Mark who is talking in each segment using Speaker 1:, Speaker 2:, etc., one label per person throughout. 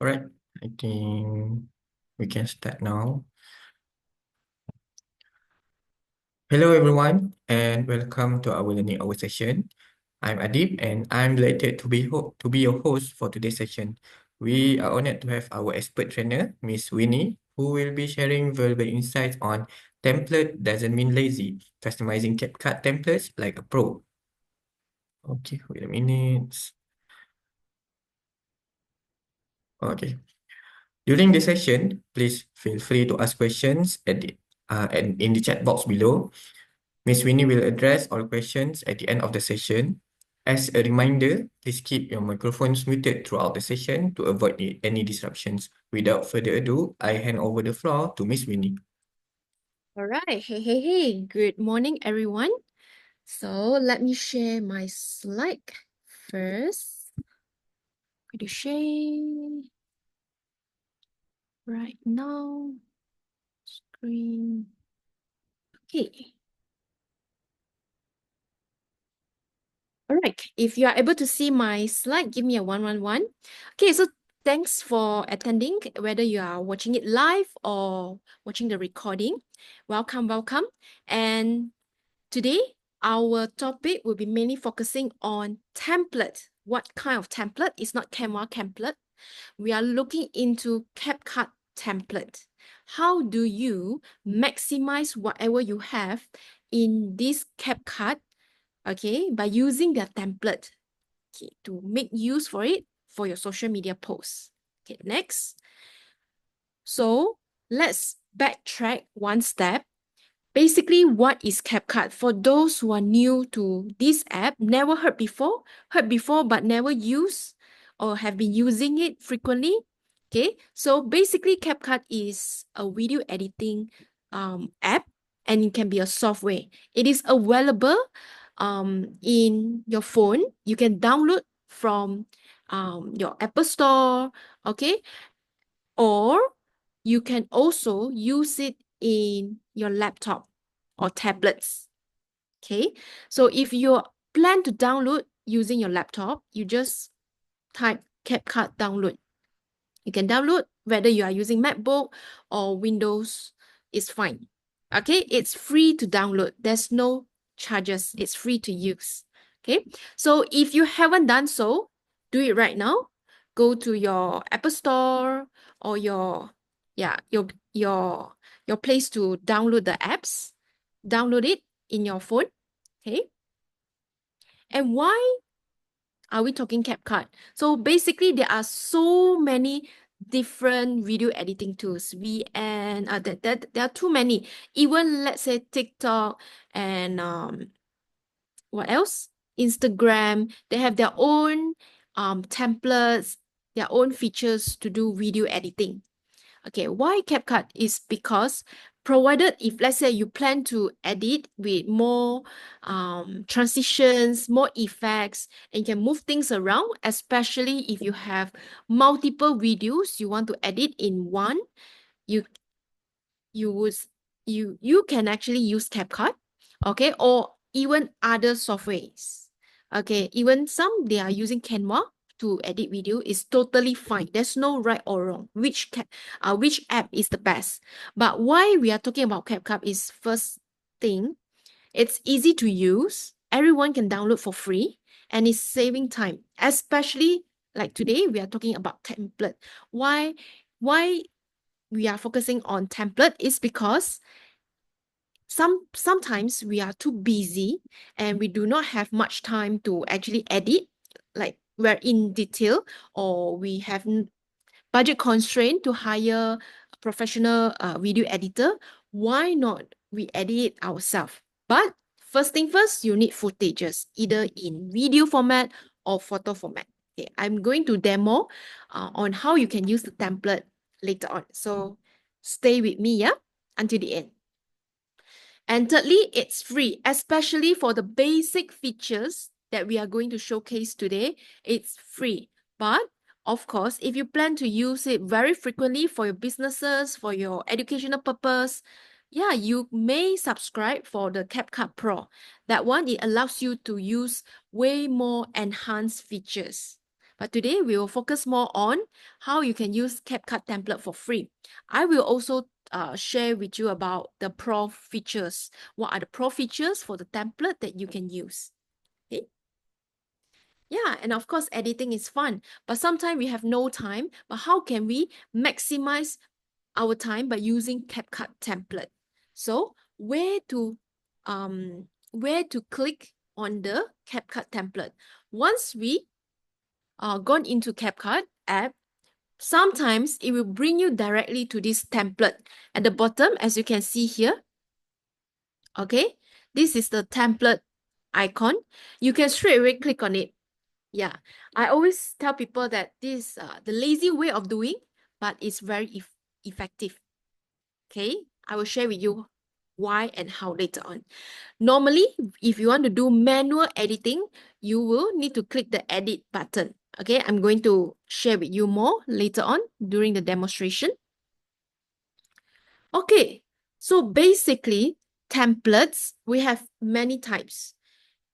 Speaker 1: All right, I think we can start now. Hello, everyone, and welcome to our learning hour session. I'm Adib, and I'm delighted to be your host for today's session. We are honored to have our expert trainer, Miss Winnie, who will be sharing valuable insights on template doesn't mean lazy, customizing CapCut templates like a pro. Okay, wait a minute. Okay. During the session, please feel free to ask questions and in the chat box below. Miss Winnie will address all questions at the end of the session. As a reminder, please keep your microphones muted throughout the session to avoid any disruptions. Without further ado, I hand over the floor to Miss Winnie.
Speaker 2: All right. Hey. Good morning, everyone. So let me share my slide first. Could you share right now? Screen. Okay. All right. If you are able to see my slide, give me a 111. Okay, so thanks for attending, whether you are watching it live or watching the recording. Welcome. And today, our topic will be mainly focusing on template. What kind of template? It's not Canva template. We are looking into CapCut template. How do you maximize whatever you have in this CapCut, okay, by using the template, okay, to make use for it for your social media posts. Okay, next. So let's backtrack one step. Basically, what is CapCut? For those who are new to this app, never heard before but never used or have been using it frequently. Okay, so basically CapCut is a video editing app, and it can be a software. It is available in your phone. You can download from your Apple Store, okay? Or you can also use it in your laptop or tablets. Okay, so if you plan to download using your laptop, you just type CapCut download. You can download whether you are using MacBook or Windows, it's fine. Okay, it's free to download. There's no charges. It's free to use. Okay, so if you haven't done so, do it right now. Go to your Apple Store or your place to download the apps. Download it in your phone. Okay, and why are we talking CapCut? So basically, there are so many different video editing tools. There are too many. Even let's say TikTok and what else? Instagram. They have their own templates, their own features to do video editing. Okay, why CapCut is because provided if let's say you plan to edit with more transitions, more effects, and you can move things around, especially if you have multiple videos you want to edit in one, you you would you can actually use CapCut, okay, or even other softwares. Okay, even some they are using Canva to edit video is totally fine. There's no right or wrong. Which app is the best? But why we are talking about CapCut is first thing, it's easy to use. Everyone can download for free, and it's saving time. Especially like today, we are talking about template. Why we are focusing on template is because sometimes we are too busy and we do not have much time to actually edit, like we're in detail, or we have budget constraint to hire a professional video editor. Why not we edit it ourselves? But first thing first, you need footages either in video format or photo format. Okay, I'm going to demo on how you can use the template later on. So stay with me, yeah, until the end. And thirdly, it's free, especially for the basic features that we are going to showcase today. It's free. But of course, if you plan to use it very frequently for your businesses, for your educational purpose, yeah, you may subscribe for the CapCut Pro. That one, it allows you to use way more enhanced features. But today we will focus more on how you can use CapCut template for free. I will also share with you about the pro features. What are the pro features for the template that you can use? Okay. Yeah, and of course, editing is fun, but sometimes we have no time. But how can we maximize our time by using CapCut template? So where to click on the CapCut template? Once we gone into CapCut app, sometimes it will bring you directly to this template. At the bottom, as you can see here, okay, this is the template icon. You can straight away click on it. Yeah, I always tell people that this the lazy way of doing, but it's very effective. Okay, I will share with you why and how later on. Normally, if you want to do manual editing, you will need to click the edit button. Okay, I'm going to share with you more later on during the demonstration. Okay, so basically, templates, we have many types.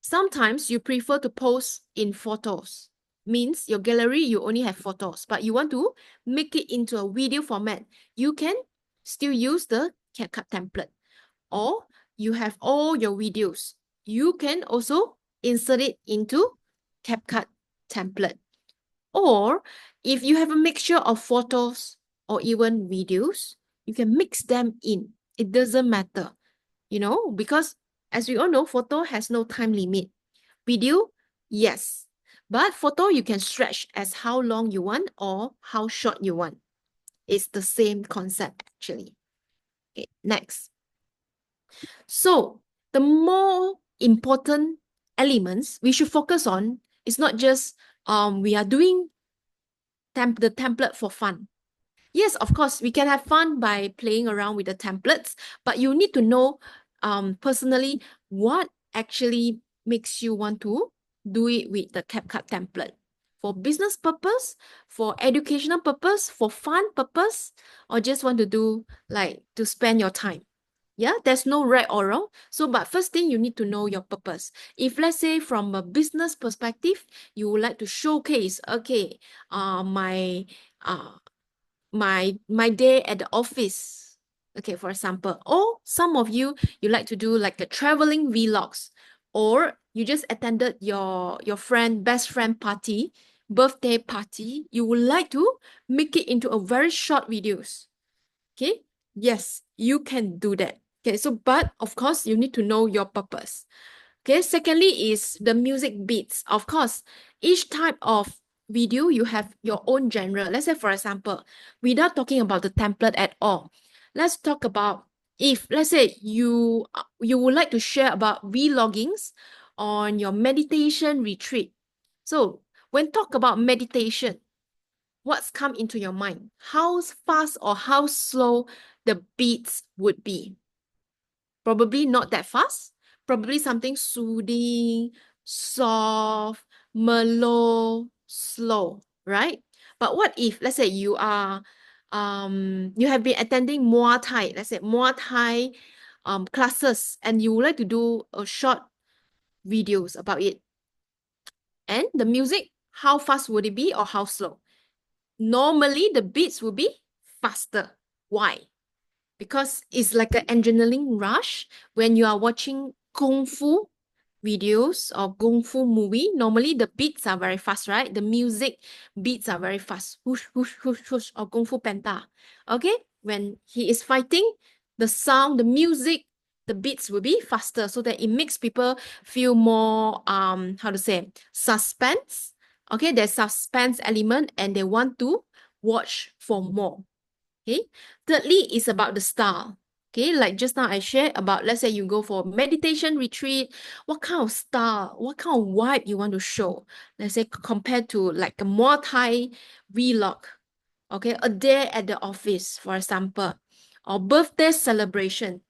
Speaker 2: Sometimes you prefer to post in photos. Means your gallery, you only have photos, but you want to make it into a video format. You can still use the CapCut template. Or you have all your videos. You can also insert it into CapCut template. Or if you have a mixture of photos or even videos, you can mix them in. It doesn't matter, because as we all know, photo has no time limit. Video, yes. But photo, you can stretch as how long you want or how short you want. It's the same concept actually. Okay, next. So the more important elements we should focus on is not just we are doing the template for fun. Yes, of course, we can have fun by playing around with the templates, but you need to know personally what actually makes you want to do it with the CapCut template. For business purpose, for educational purpose, for fun purpose, or just want to do like to spend your time. Yeah, there's no right or wrong. So, but first thing you need to know your purpose. If let's say from a business perspective, you would like to showcase, okay, my uh my day at the office. Okay, for example, or some of you like to do like a traveling vlogs, or you just attended your friend best friend party, birthday party. You would like to make it into a very short videos. Okay, yes, you can do that. Okay, so but of course you need to know your purpose. Okay, secondly is the music beats. Of course, each type of video you have your own genre. Let's say for example, without talking about the template at all, let's talk about if let's say you would like to share about vloggings on your meditation retreat. So when talk about meditation, what's come into your mind? How fast or how slow the beats would be? Probably not that fast. Probably something soothing, soft, mellow, slow, right? But what if, let's say you have been attending Muay Thai, let's say Muay Thai classes, and you would like to do a short videos about it. And the music, how fast would it be or how slow? Normally, the beats will be faster. Why? Because it's like an adrenaline rush when you are watching kung fu videos or kung fu movie. Normally, the beats are very fast, right? The music beats are very fast. Whoosh, whoosh, whoosh, whoosh, or kung fu penta. Okay? When he is fighting, the sound, the music, the beats will be faster so that it makes people feel more, how to say, suspense. Okay, there's suspense element and they want to watch for more. Okay. Thirdly is about the style. Okay, like just now I shared about, let's say you go for meditation retreat, what kind of style, what kind of vibe you want to show. Let's say compared to like a Muay Thai vlog. Okay, a day at the office, for example, or birthday celebration.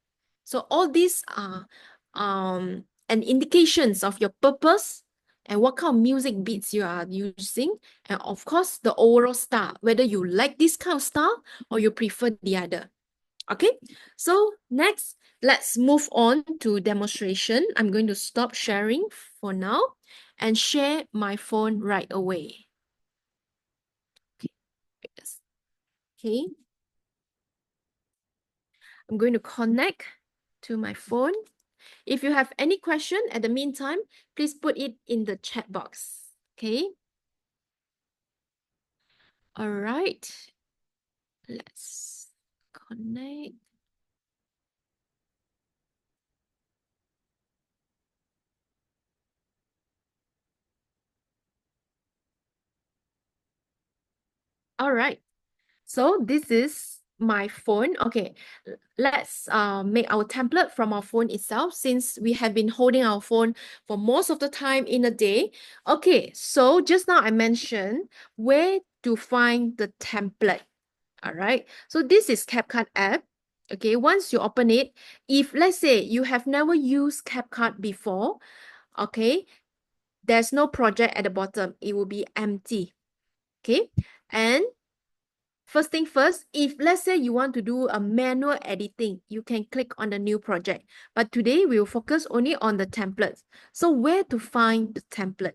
Speaker 2: So all these are an indications of your purpose and what kind of music beats you are using, and of course the overall style, whether you like this kind of style or you prefer the other. Okay, so next, let's move on to demonstration. I'm going to stop sharing for now and share my phone right away. Okay. I'm going to connect to my phone. If you have any question at the meantime, please put it in the chat box. Okay. All right. Let's connect. All right. So this is my phone. Okay, let's make our template from our phone itself, since we have been holding our phone for most of the time in a day. Okay, so just now I mentioned where to find the template. All right, so this is CapCut app. Okay, once you open it, if let's say you have never used CapCut before, okay, there's no project at the bottom. It will be empty. Okay, and first thing first, if let's say you want to do a manual editing, you can click on the new project. But today we will focus only on the templates. So where to find the template?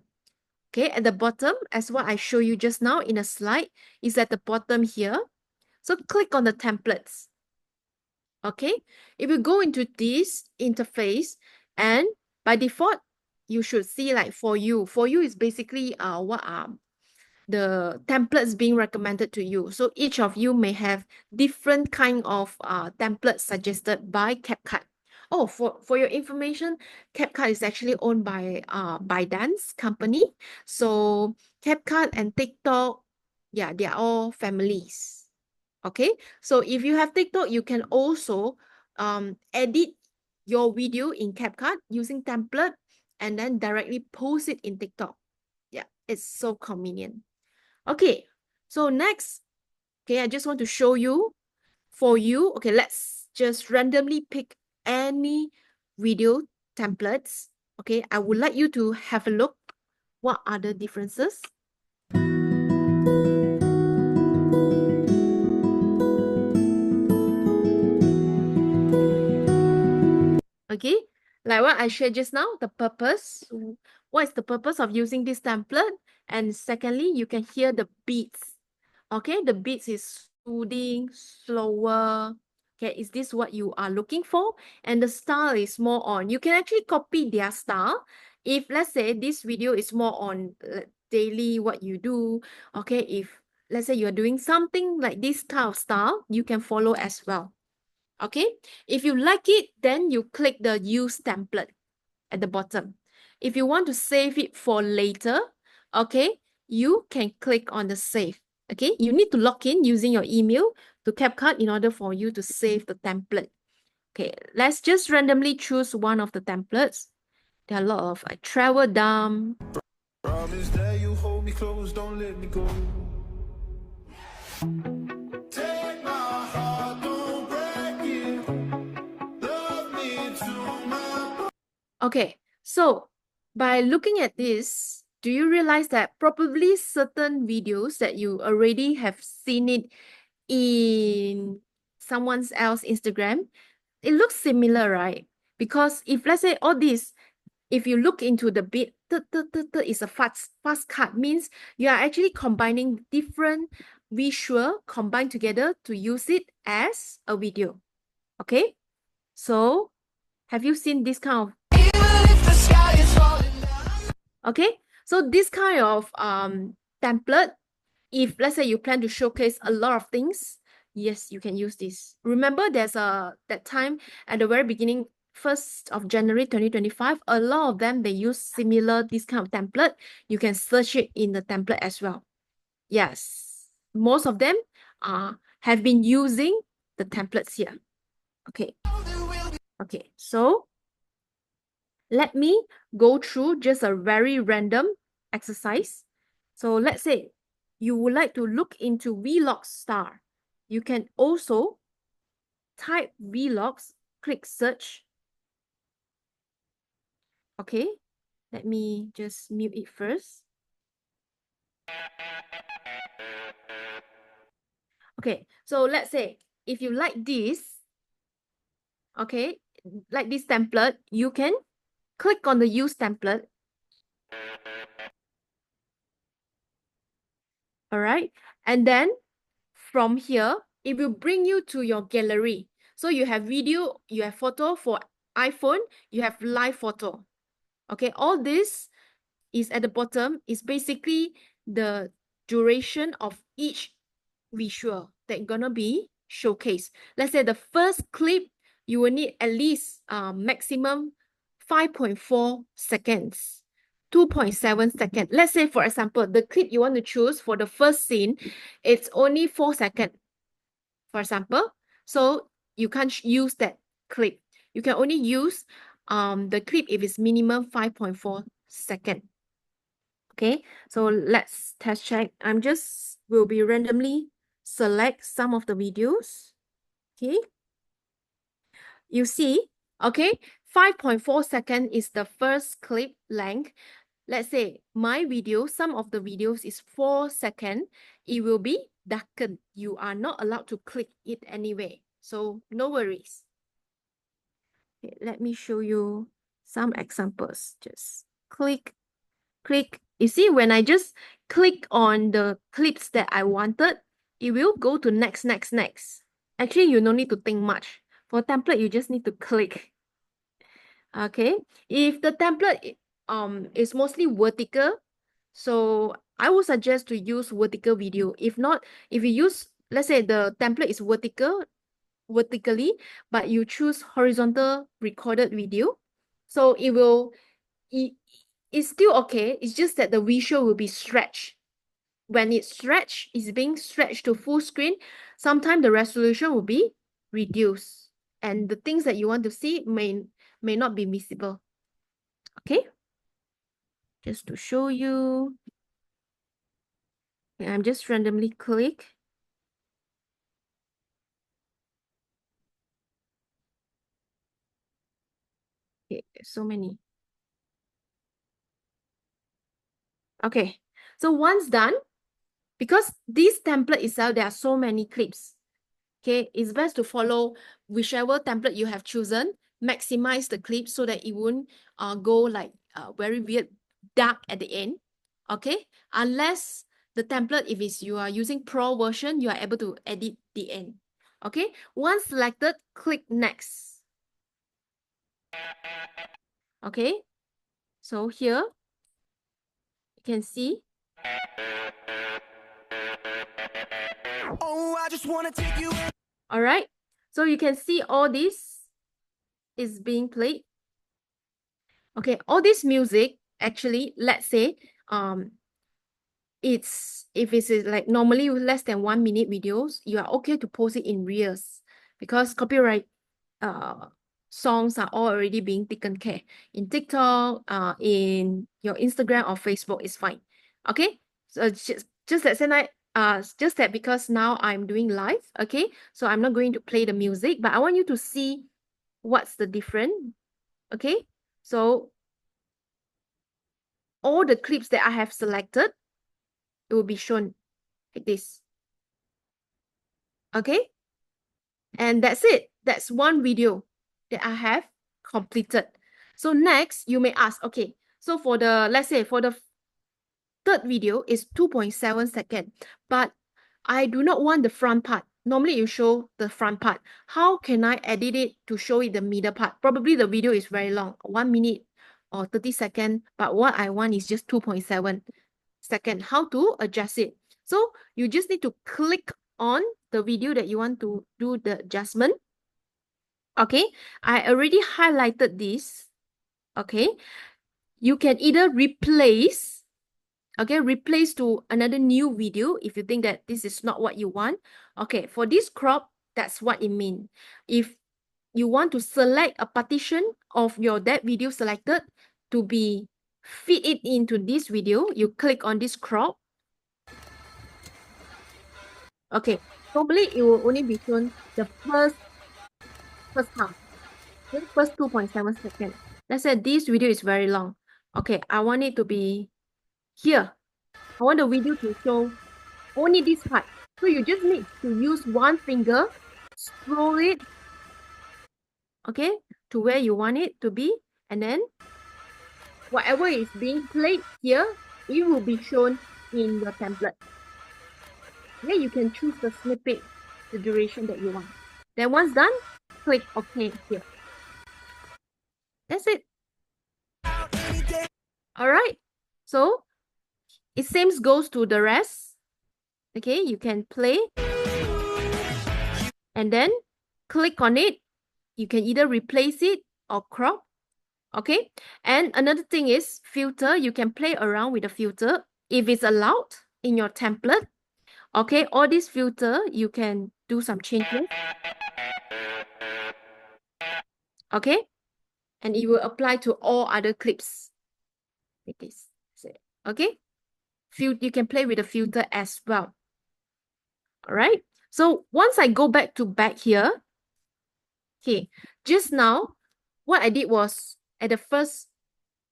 Speaker 2: Okay, at the bottom, as what I show you just now in a slide, is at the bottom here. So click on the templates. Okay, if you go into this interface, and by default, you should see like for you. For you is basically what the templates being recommended to you. So each of you may have different kind of templates suggested by CapCut. Oh, for your information, CapCut is actually owned by Dance company. So CapCut and TikTok, yeah, they are all families. Okay, so if you have TikTok, you can also edit your video in CapCut using template and then directly post it in TikTok. Yeah, it's so convenient. Okay, so next, okay, I just want to show you for you. Okay, let's just randomly pick any video templates. Okay, I would like you to have a look. What are the differences? Okay, like what I shared just now, the purpose. What is the purpose of using this template? And secondly, you can hear the beats. Okay, the beats is soothing, slower. Okay, is this what you are looking for? And the style is more on, you can actually copy their style. If let's say this video is more on daily what you do, okay, if let's say you're doing something like this kind of style, you can follow as well. Okay, if you like it, then you click the use template at the bottom. If you want to save it for later, okay, you can click on the save. Okay, you need to log in using your email to CapCut in order for you to save the template. Okay, let's just randomly choose one of the templates. There are a lot of travel dump.
Speaker 3: Promise that you hold me close, don't let me go. Take my heart, don't break it. Love me to my.
Speaker 2: Okay, so by looking at this, do you realize that probably certain videos that you already have seen it in someone else's Instagram, it looks similar, right? Because if let's say all this, if you look into the bit, is a fast cut, means you are actually combining different visual combined together to use it as a video. Okay, so have you seen this kind of? Okay, so this kind of template, if let's say you plan to showcase a lot of things, yes, you can use this. Remember, there's that time at the very beginning, 1st of January 2025, a lot of them they use similar this kind of template. You can search it in the template as well. Yes, most of them have been using the templates here. Okay. Okay, so let me go through just a very random exercise. So let's say you would like to look into vlog star. You can also type vlogs, click search. Okay, let me just mute it first. Okay, so let's say if you like this, okay, like this template, you can click on the use template. All right, and then from here, it will bring you to your gallery. So you have video, you have photo for iPhone, you have live photo. Okay, all this is at the bottom is basically the duration of each visual that gonna be showcased. Let's say the first clip, you will need at least maximum 5.4 seconds, 2.7 seconds. Let's say, for example, the clip you want to choose for the first scene, it's only 4 seconds, for example. So you can't use that clip. You can only use the clip if it's minimum 5.4 seconds. Okay, so let's test check. Will be randomly select some of the videos. Okay, you see, okay, 5.4 seconds is the first clip length. Let's say my video, some of the videos is 4 seconds. It will be darkened. You are not allowed to click it anyway. So no worries. Okay, let me show you some examples. Just click. You see, when I just click on the clips that I wanted, it will go to next. Actually, you don't need to think much. For template, you just need to click. Okay, if the template is mostly vertical, so I would suggest to use vertical video. If not, if you use, let's say the template is vertically, but you choose horizontal recorded video, so it's still okay. It's just that the visual will be stretched. When it's being stretched to full screen, sometimes the resolution will be reduced, and the things that you want to see may not be visible. Okay, just to show you, I'm just randomly click. Okay, there's so many. Okay, so once done, because this template itself, there are so many clips. Okay, it's best to follow whichever template you have chosen, maximize the clip so that it won't go like very weird dark at the end. Okay, unless the template, if you are using pro version, you are able to edit the end. Okay, once selected, click next. Okay, so here you can see.
Speaker 3: Oh, I just wanna take you.
Speaker 2: All right, so you can see all this is being played. Okay, all this music, actually, let's say, if it's like normally less than 1 minute videos, you are okay to post it in reels because copyright songs are all already being taken care. In TikTok, in your Instagram or Facebook is fine. Okay, so just that because now I'm doing live, okay, so I'm not going to play the music, but I want you to see what's the difference. Okay, so all the clips that I have selected, it will be shown like this. Okay, and that's it. That's one video that I have completed. So next, you may ask, okay, so for the, let's say for the third video is 2.7 seconds, but I do not want the front part. Normally you show the front part. How can I edit it to show it the middle part? Probably the video is very long, 1 minute or 30 seconds, but what I want is just 2.7 seconds. How to adjust it? So you just need to click on the video that you want to do the adjustment. Okay, I already highlighted this. Okay, you can either replace to another new video if you think that this is not what you want. Okay, for this crop, that's what it means. If you want to select a partition of that video selected to be fit it into this video, you click on this crop. Okay, normally it will only be shown the first half, the first 2.7 seconds. Let's say this video is very long. Okay, I want it to be here. I want the video to show only this part. So you just need to use one finger, scroll it, okay, to where you want it to be, and then whatever is being played here, it will be shown in your template. Okay, you can choose the snippet, the duration that you want. Then once done, click OK here. That's it. All right. So it same goes to the rest. Okay, you can play and then click on it. You can either replace it or crop. Okay, and another thing is filter. You can play around with the filter if it's allowed in your template. Okay, all this filter, you can do some changes. Okay, and it will apply to all other clips. Like this. Okay, you can play with the filter as well. All right, so once I go back to back here, okay, just now, what I did was at the first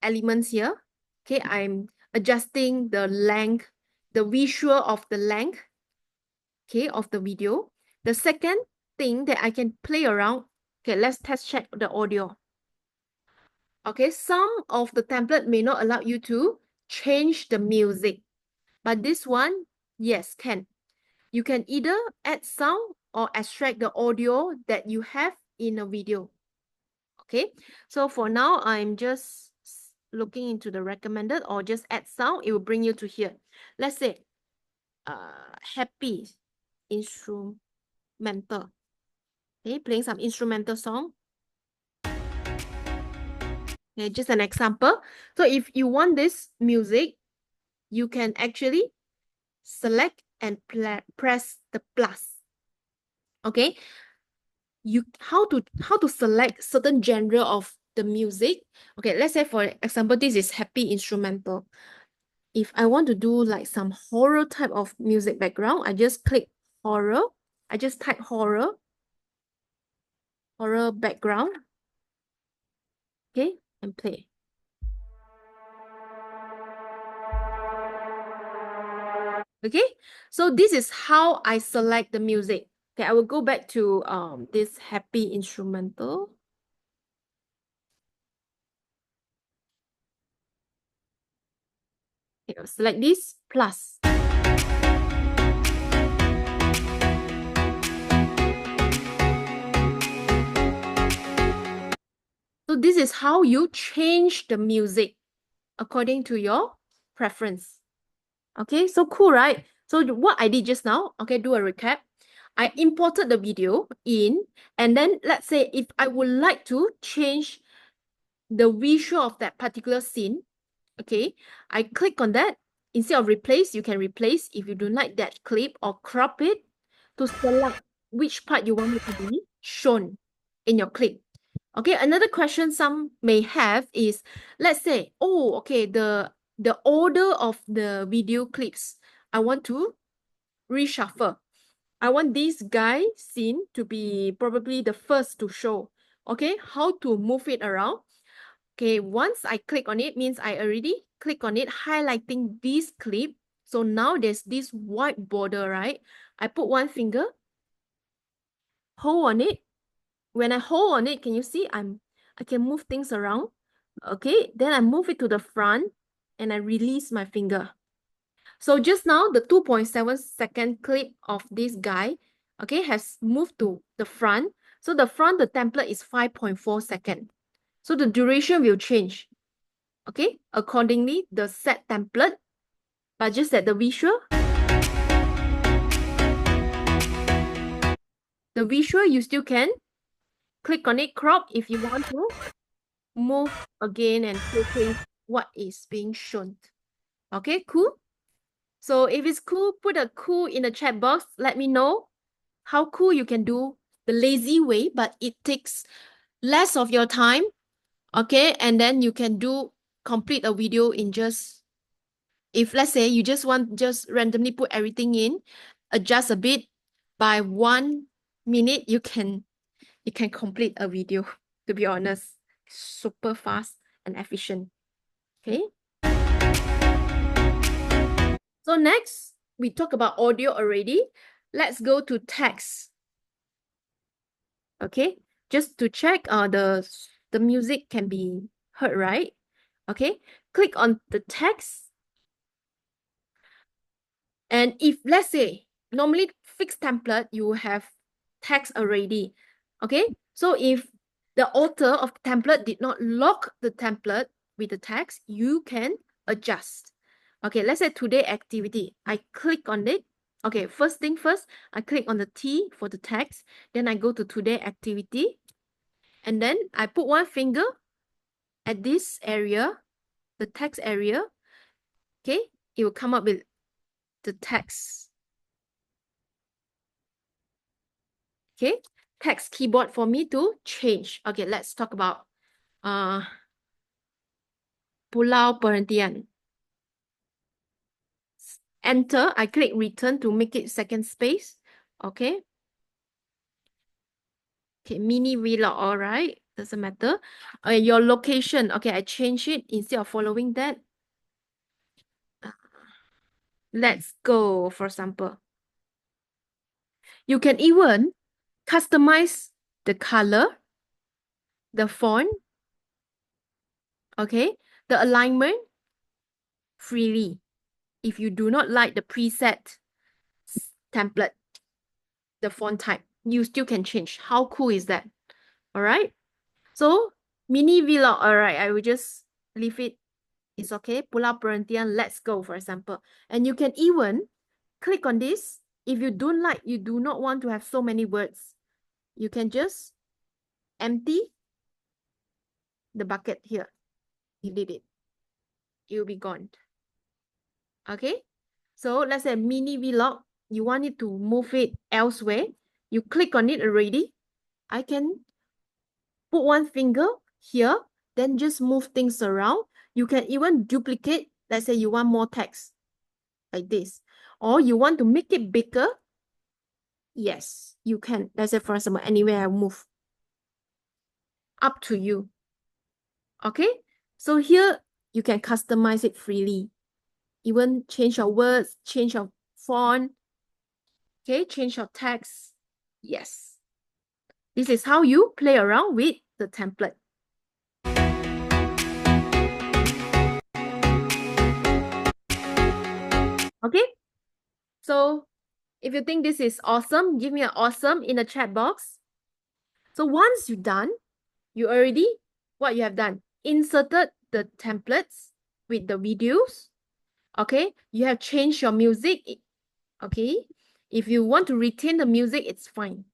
Speaker 2: elements here, okay, I'm adjusting the length, the visual of the length, okay, of the video. The second thing that I can play around, okay, let's test check the audio. Okay, some of the template may not allow you to change the music, but this one, yes, can. You can either add sound or extract the audio that you have in a video. Okay, so for now, I'm just looking into the recommended or just add sound. It will bring you to here. Let's say, happy instrumental. Okay, playing some instrumental song. Okay, just an example. So if you want this music, you can actually select and press the plus. Okay, how to select certain genre of the music. Okay, let's say for example, this is happy instrumental. If I want to do like some horror type of music background, I just click horror. I just type horror background. Okay, and play. Okay, so this is how I select the music. Okay, I will go back to this happy instrumental. Okay, I'll select this plus. So this is how you change the music according to your preference. Okay, so cool, right? So what I did just now, okay, do a recap. I imported the video in, and then let's say if I would like to change the visual of that particular scene, okay, I click on that. Instead of replace, you can replace if you don't like that clip, or crop it to select which part you want it to be shown in your clip. Okay, another question some may have is, let's say, oh, okay, the order of the video clips, I want to reshuffle. I want this guy scene to be probably the first to show. Okay, how to move it around? Okay, once I click on it, means I already click on it, highlighting this clip. So now there's this white border, right? I put one finger, hold on it. When I hold on it, can you see I can move things around? Okay, then I move it to the front and I release my finger. So just now, the 2.7-second clip of this guy, okay, has moved to the front. So the front, the template is 5.4 seconds. So the duration will change, okay, accordingly, the set template, but just that the visual you still can click on it, crop if you want to, move again and showcase what is being shown. Okay, cool. So if it's cool, put a cool in the chat box. Let me know how cool you can do the lazy way, but it takes less of your time. Okay, and then you can complete a video in just, if let's say you just randomly put everything in, adjust a bit, by 1 minute, you can complete a video, to be honest. Super fast and efficient. Okay. So next, we talk about audio already. Let's go to text. Okay, just to check the music can be heard, right? Okay, click on the text. And if let's say normally fixed template, you have text already. Okay, so if the author of the template did not lock the template with the text, you can adjust. Okay, let's say today activity. I click on it. Okay, first thing first, I click on the T for the text. Then I go to today activity. And then I put one finger at this area, the text area. Okay, it will come up with the text. Okay, text keyboard for me to change. Okay, let's talk about Pulau Perhentian. Enter, I click return to make it second space. Okay. Okay, mini vlog, all right. Doesn't matter. Your location, okay, I change it instead of following that. Let's go, for example. You can even customize the color, the font, okay, the alignment freely. If you do not like the preset template, the font type, you still can change. How cool is that? All right. So mini vlog, all right, I will just leave it. It's okay. Pulau Perhentian, let's go, for example. And you can even click on this. If you don't like, you do not want to have so many words, you can just empty the bucket here. Delete it. It will be gone. Okay. So let's say mini vlog, you want it to move it elsewhere. You click on it already. I can put one finger here, then just move things around. You can even duplicate. Let's say you want more text like this, or you want to make it bigger. Yes, you can. Let's say, for example, anywhere I move. Up to you. Okay, so here you can customize it freely. Even change your words, change your font. Okay, change your text. Yes. This is how you play around with the template. Okay, so if you think this is awesome, give me an awesome in the chat box. So once you're done, you already, what you have done, inserted the templates with the videos. Okay, you have changed your music. Okay, if you want to retain the music, it's fine.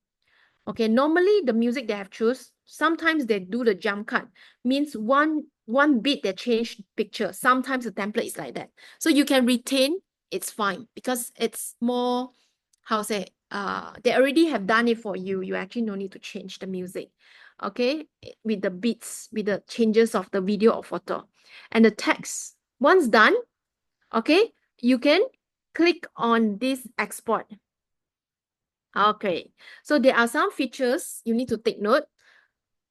Speaker 2: Okay, normally the music they have choose, sometimes they do the jump cut, means one bit they change picture. Sometimes the template is like that. So you can retain, it's fine, because it's more, how to say, they already have done it for you. You actually no need to change the music. Okay, with the beats, with the changes of the video or photo. And the text, once done, okay, you can click on this export. Okay, so there are some features you need to take note.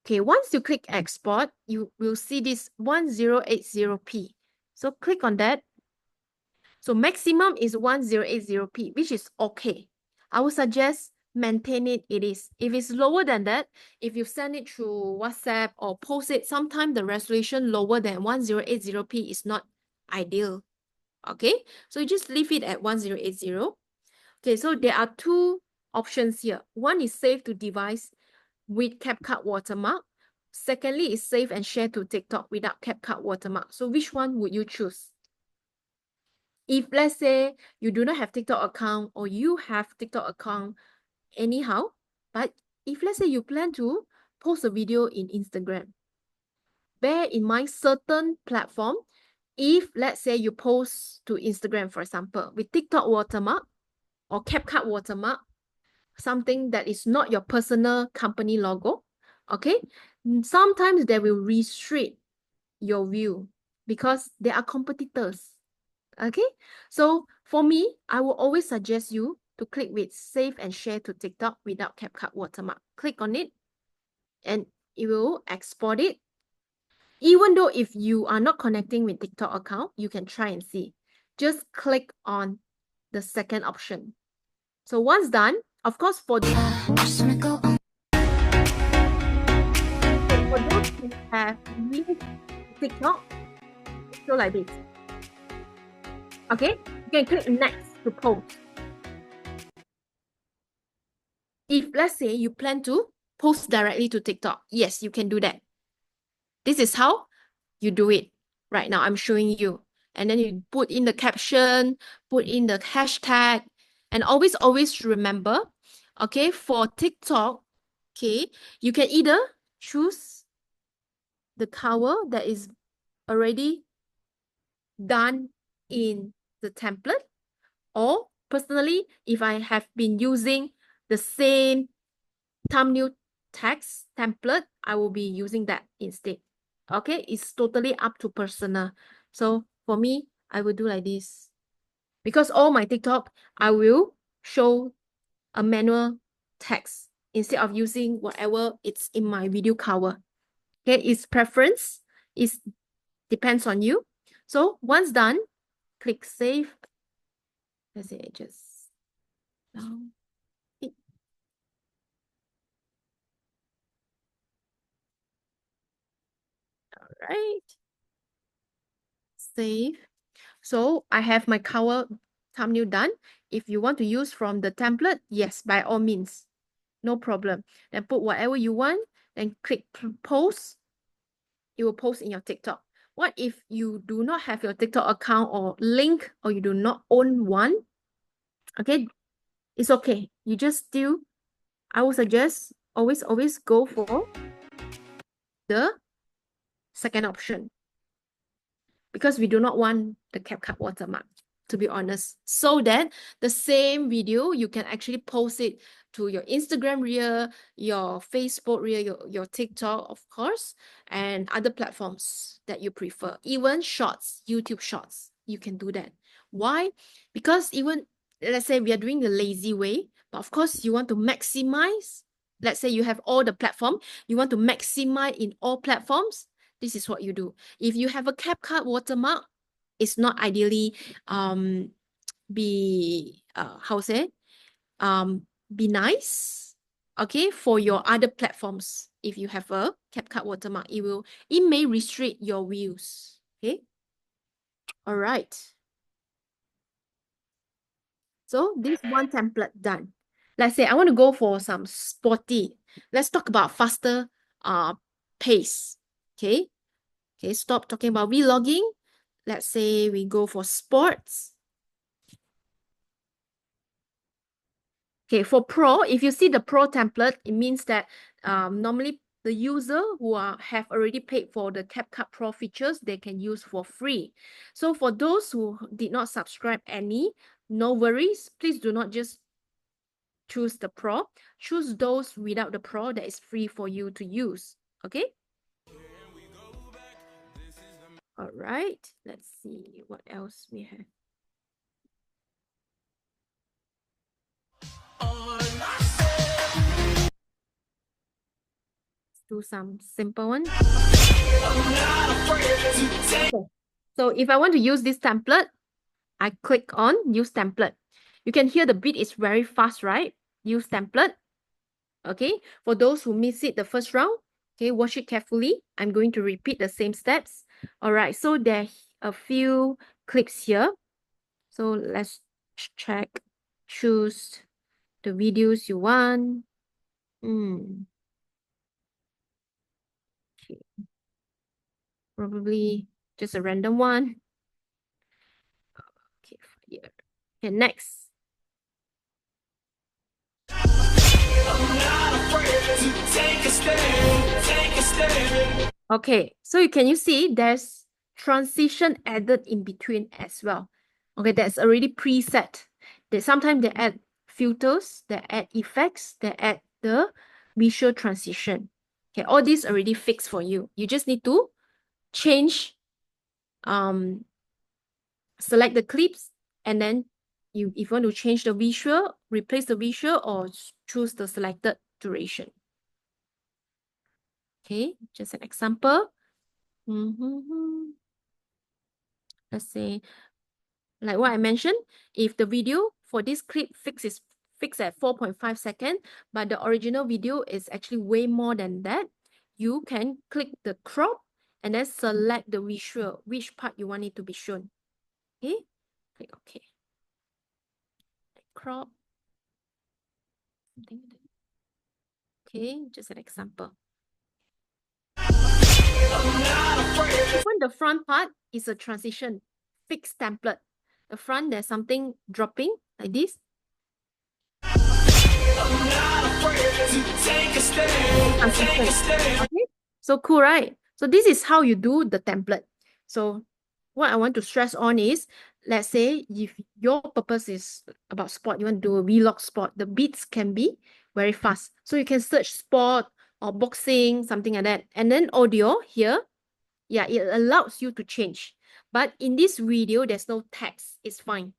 Speaker 2: Okay, once you click export, you will see this 1080p. So click on that. So maximum is 1080p, which is okay. I would suggest maintain it. It is. If it's lower than that, if you send it through WhatsApp or post it, sometimes the resolution lower than 1080p is not ideal. Okay, so you just leave it at 1080. Okay, so there are two options here. One is save to device with CapCut watermark. Secondly is save and share to TikTok without CapCut watermark. So which one would you choose? If let's say you do not have TikTok account or you have TikTok account anyhow, but if let's say you plan to post a video in Instagram, bear in mind certain platform, if let's say you post to Instagram, for example, with TikTok watermark or CapCut watermark, something that is not your personal company logo, okay, sometimes they will restrict your view because they are competitors. Okay, so for me, I will always suggest you to click with save and share to TikTok without CapCut watermark. Click on it and it will export it. Even though if you are not connecting with TikTok account, you can try and see. Just click on the second option. So once done, of course, for those who have linked TikTok, so like this. Okay, you can click next to post. If let's say you plan to post directly to TikTok, yes, you can do that. This is how you do it right now. I'm showing you. And then you put in the caption, put in the hashtag, and always remember, okay, for TikTok, okay, you can either choose the cover that is already done in the template, or personally, if I have been using the same thumbnail text template, I will be using that instead. Okay, it's totally up to personal. So for me, I will do like this. Because all my TikTok, I will show a manual text instead of using whatever it's in my video cover. Okay, it's preference. It depends on you. So once done, click save. Let's say just down. All right. Save. So I have my cover thumbnail done. If you want to use from the template, yes, by all means, no problem. Then put whatever you want, then click post. It will post in your TikTok. What if you do not have your TikTok account or link, or you do not own one? Okay, it's okay. You just still, I would suggest always go for the second option, because we do not want the CapCut watermark, to be honest, so that the same video, you can actually post it to your Instagram reel, your Facebook reel, your TikTok, of course, and other platforms that you prefer. Even shorts, YouTube shorts, you can do that. Why? Because even, let's say we are doing the lazy way, but of course you want to maximize. Let's say you have all the platform, you want to maximize in all platforms. This is what you do. If you have a CapCut watermark, it's not ideally be nice, okay, for your other platforms. If you have a CapCut watermark, it may restrict your views. Okay. All right. So this one template done. Let's say I want to go for some sporty. Let's talk about faster pace. Okay. Okay, stop talking about vlogging. Let's say we go for sports. Okay, for Pro, if you see the Pro template, it means that normally the user who have already paid for the CapCut Pro features, they can use for free. So for those who did not subscribe any, no worries. Please do not just choose the Pro. Choose those without the Pro that is free for you to use. Okay? All right. Let's see what else we have. Do some simple one. Okay. So if I want to use this template, I click on use template. You can hear the beat is very fast, right? Use template. Okay. For those who miss it the first round, okay, watch it carefully. I'm going to repeat the same steps. All right. So there's a few clips here. So let's check. Choose the videos you want. Okay. Probably just a random one. Okay, here. Okay, next. Okay, so can you see there's transition added in between as well. Okay, that's already preset. Sometimes they add filters, they add effects, they add the visual transition. Okay, all these already fixed for you. You just need to change, select the clips, and then if you want to change the visual, replace the visual, or choose the selected duration. Okay, just an example. Let's say, like what I mentioned, if the video for this clip fixed at 4.5 seconds, but the original video is actually way more than that, you can click the crop and then select the visual, which part you want it to be shown. Okay, click OK. Crop. Something like that. Okay, just an example. This one, the front part is a transition, fixed template. The front, there's something dropping like this. Okay, so cool, right? So this is how you do the template. So what I want to stress on is, let's say if your purpose is about sport, you want to do a vlog sport, the beats can be very fast. So you can search sport or boxing, something like that. And then audio here, yeah, it allows you to change. But in this video, there's no text, it's fine.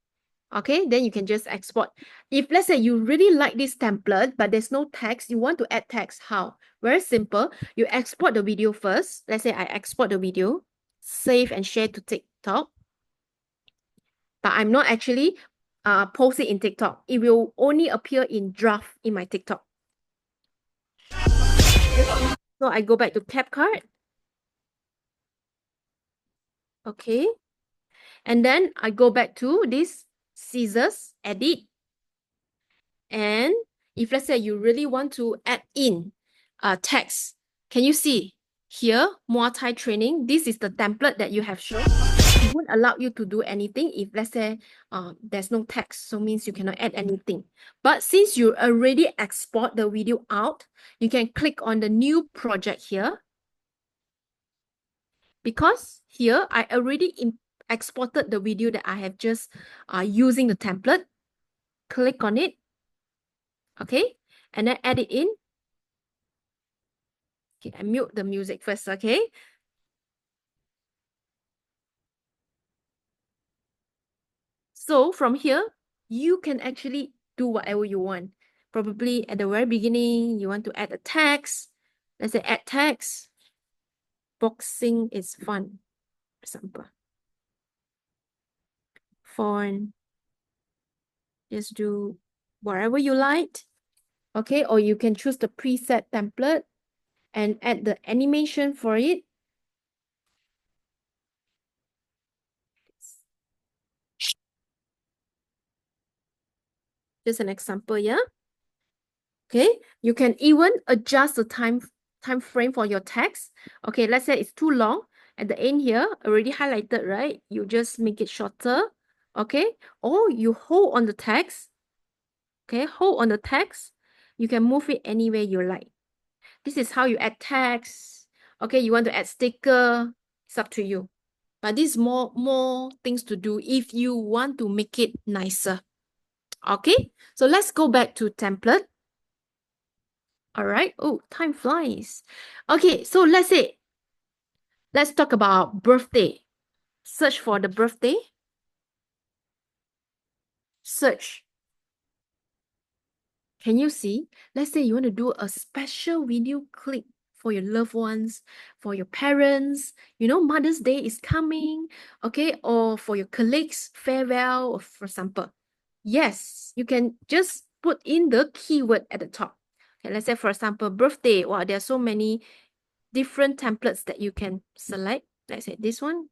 Speaker 2: Okay, then you can just export. If let's say you really like this template, but there's no text, you want to add text, how? Very simple. You export the video first. Let's say I export the video, save and share to TikTok. But I'm not actually post it in TikTok. It will only appear in draft in my TikTok. So I go back to CapCut. Okay. And then I go back to this scissors, edit. And if let's say you really want to add in text, can you see here, multi-training, this is the template that you have shown. It won't allow you to do anything if let's say there's no text, so means you cannot add anything. But since you already export the video out, you can click on the new project here. Because here I already exported the video that I have just using the template. Click on it. Okay, and then add it in. Okay, I mute the music first, okay? So from here, you can actually do whatever you want. Probably at the very beginning, you want to add a text. Let's say add text. Boxing is fun, for example. Font. Just do whatever you like. Okay, or you can choose the preset template and add the animation for it. Just an example, yeah? Okay, you can even adjust the time frame for your text. Okay, let's say it's too long. At the end here, already highlighted, right? You just make it shorter. Okay, or you hold on the text. Okay, hold on the text. You can move it anywhere you like. This is how you add text. Okay, you want to add sticker. It's up to you. But this is more things to do if you want to make it nicer. Okay, so let's go back to template. All right. Oh, time flies. Okay, so let's talk about birthday. Search for the birthday. Search. Can you see? Let's say you want to do a special video clip for your loved ones, for your parents. You know, Mother's Day is coming. Okay, or for your colleagues, farewell, or for example. Yes, you can just put in the keyword at the top. Okay, let's say, for example, birthday. Wow, there are so many different templates that you can select. Let's say this one.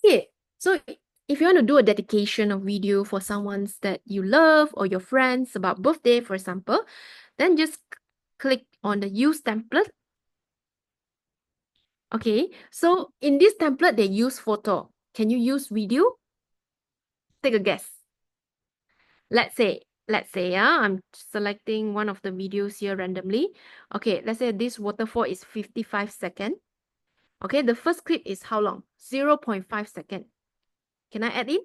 Speaker 2: Okay, so if you want to do a dedication of video for someone that you love or your friends about birthday, for example, then just click on the use template. Okay, so in this template, they use photo. Can you use video? Take a guess. Let's say, I'm selecting one of the videos here randomly. Okay, let's say this waterfall is 55 seconds. Okay, the first clip is how long? 0.5 seconds. Can I add in?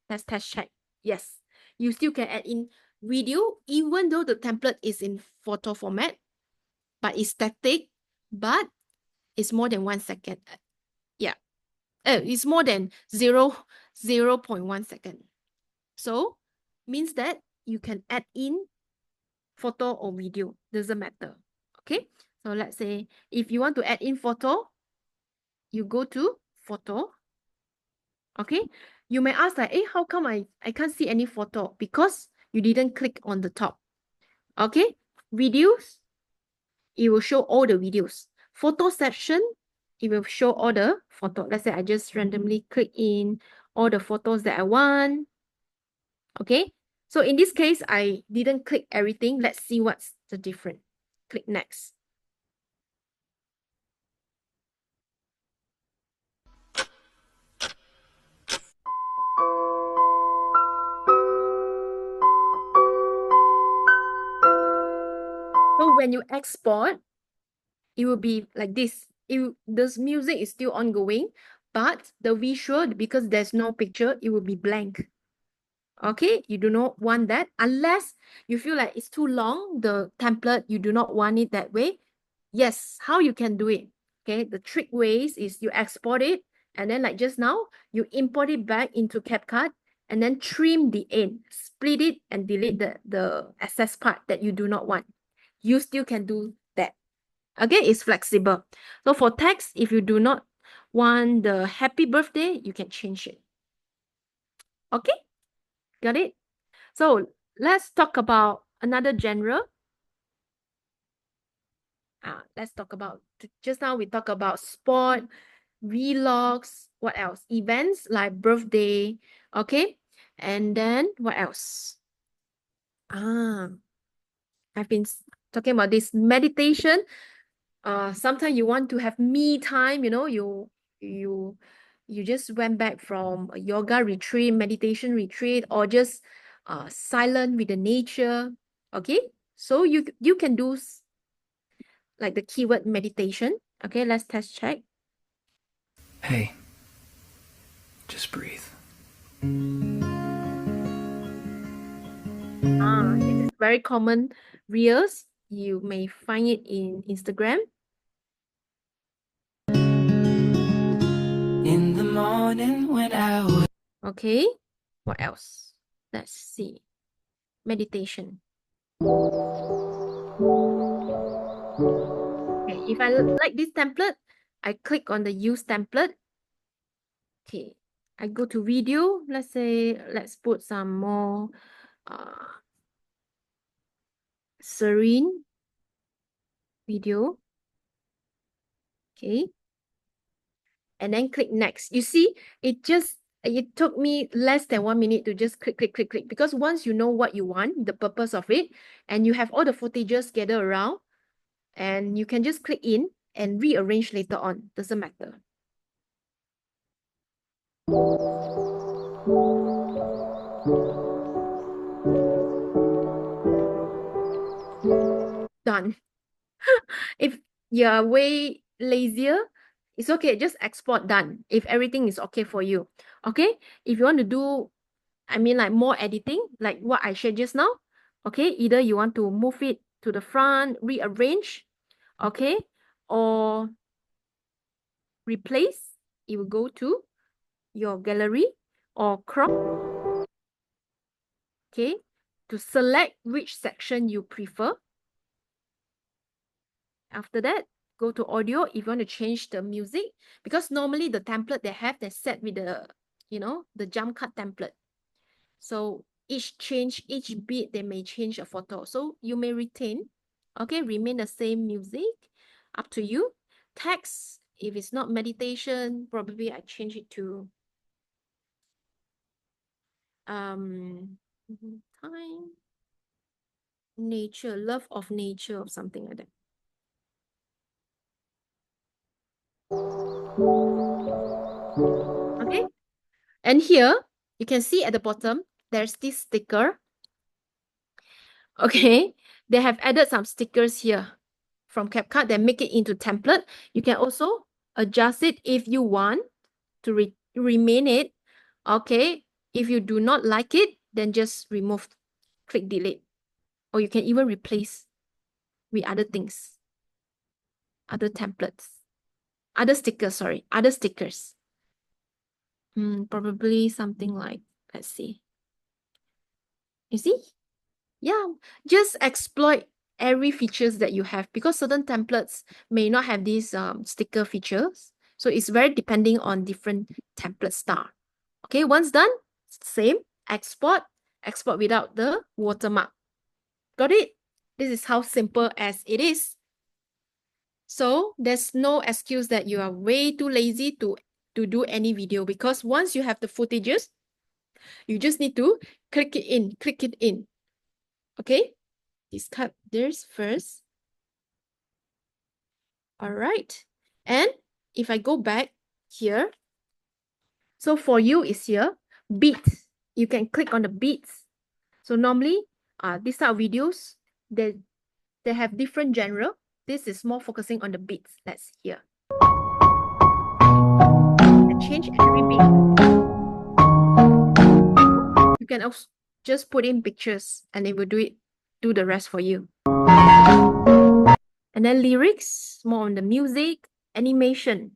Speaker 2: Let's test check. Yes, you still can add in video, even though the template is in photo format, but it's static, but it's more than 1 second. Yeah, it's more than 0.1 second. So, means that you can add in photo or video, doesn't matter. Okay, so let's say if you want to add in photo, you go to photo. Okay, you may ask like, hey, how come I can't see any photo? Because you didn't click on the top. Okay, videos, it will show all the videos. Photo section, it will show all the photos. Let's say I just randomly click in all the photos that I want. Okay, so in this case, I didn't click everything. Let's see what's the difference. Click next. So when you export, it will be like this. This music is still ongoing, but the visual, because there's no picture, it will be blank. Okay, you do not want that unless you feel like it's too long, the template, you do not want it that way. Yes, how you can do it. Okay, the trick ways is you export it, and then like just now, you import it back into CapCut, and then trim the end, split it, and delete the excess part that you do not want. You still can do that. Again, it's flexible. So for text, if you do not want the happy birthday, you can change it. Okay, got it? So let's talk about another genre. Let's talk about, just now we talked about sport, vlogs, what else? Events like birthday, okay? And then what else? I've been talking about this meditation. Sometimes you want to have me time, you just went back from a yoga retreat, meditation retreat, or just silent with the nature. Okay, so you can do like the keyword meditation. Okay, let's test check.
Speaker 4: Hey, just breathe.
Speaker 2: This is very common reels. You may find it in Instagram.
Speaker 4: In the morning when I wake.
Speaker 2: Okay, what else? Let's see. Meditation. Okay, if I like this template, I click on the use template. Okay, I go to video. Let's say, let's put some more serene video. Okay, and then click next. You see, it took me less than 1 minute to just click, because once you know what you want, the purpose of it, and you have all the footages gathered around, and you can just click in and rearrange later on. Doesn't matter. Done. If you're way lazier, it's okay. Just export done if everything is okay for you. Okay. If you want to do, I mean, like more editing, like what I shared just now. Okay. Either you want to move it to the front, rearrange. Okay. Or replace. It will go to your gallery or crop. Okay. To select which section you prefer. After that, go to audio if you want to change the music, because normally the template they have, they're set with the, the jump cut template. So each beat, they may change a photo. So you may retain, okay, remain the same music, up to you. Text, if it's not meditation, probably I change it to time, nature, love of nature, or something like that. Okay, and here you can see at the bottom there's this sticker. Okay, they have added some stickers here from CapCut that make it into template. You can also adjust it if you want to remain it. Okay, if you do not like it, then just remove, click delete, or you can even replace with other things, other templates, other stickers, sorry, other stickers. Probably something like, let's see. You see? Yeah, just exploit every features that you have, because certain templates may not have these sticker features. So it's very depending on different template style. Okay, once done, same, export without the watermark. Got it? This is how simple as it is. So there's no excuse that you are way too lazy to do any video, because once you have the footages, you just need to click it in. Okay, discard this first. All right, and if I go back here, so for you is here, beats. You can click on the beats. So normally, these are videos that they have different genre. This is more focusing on the beats. That's here. And change every beat. You can also just put in pictures and it will do the rest for you. And then lyrics, more on the music, animation.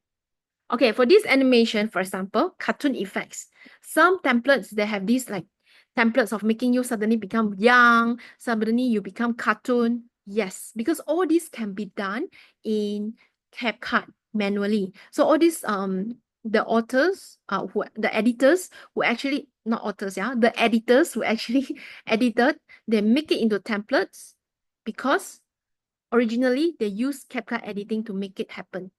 Speaker 2: Okay, for this animation, for example, cartoon effects. Some templates, they have these like templates of making you suddenly become young, suddenly you become cartoon. Yes, because all this can be done in CapCut manually. So all these the authors, the editors who actually, not authors, yeah, the editors who actually edited, they make it into templates because originally they use CapCut editing to make it happen.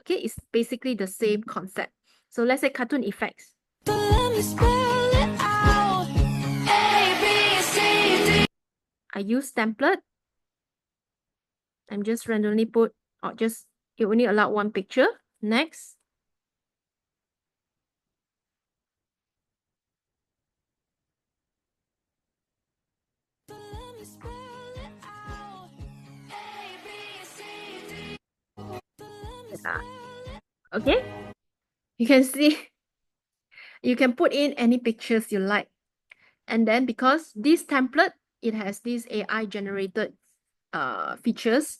Speaker 2: Okay, it's basically the same concept. So let's say cartoon effects.
Speaker 5: Let me spell it out. A, B, C, D.
Speaker 2: I use template. I'm just randomly put, or just, it only allowed one picture. Next.
Speaker 5: Let me spell it out. A, B, C, D. Let me spell it.
Speaker 2: Okay, you can see, you can put in any pictures you like. And then because this template, it has these AI generated features,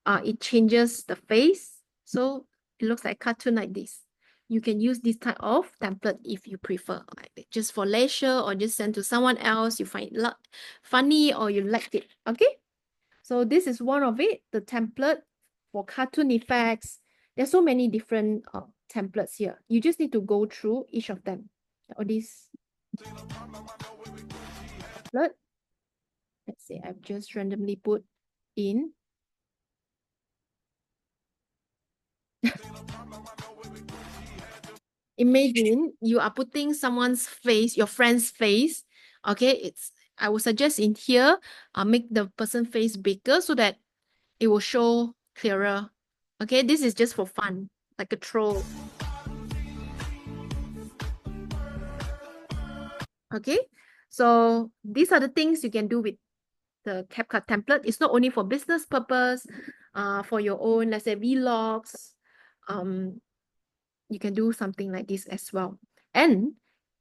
Speaker 2: it changes the face. So it looks like cartoon like this. You can use this type of template if you prefer, like just for leisure or just send to someone else you find it funny or you liked it. Okay, so this is one of it, the template for cartoon effects. There's so many different templates here. You just need to go through each of them. All these template. Let's say I've just randomly put in. Imagine you are putting someone's face, your friend's face. Okay, I would suggest in here, make the person face bigger so that it will show clearer. Okay, this is just for fun, like a troll. Okay, so these are the things you can do with the CapCut template. It's not only for business purpose, for your own, let's say vlogs. You can do something like this as well. And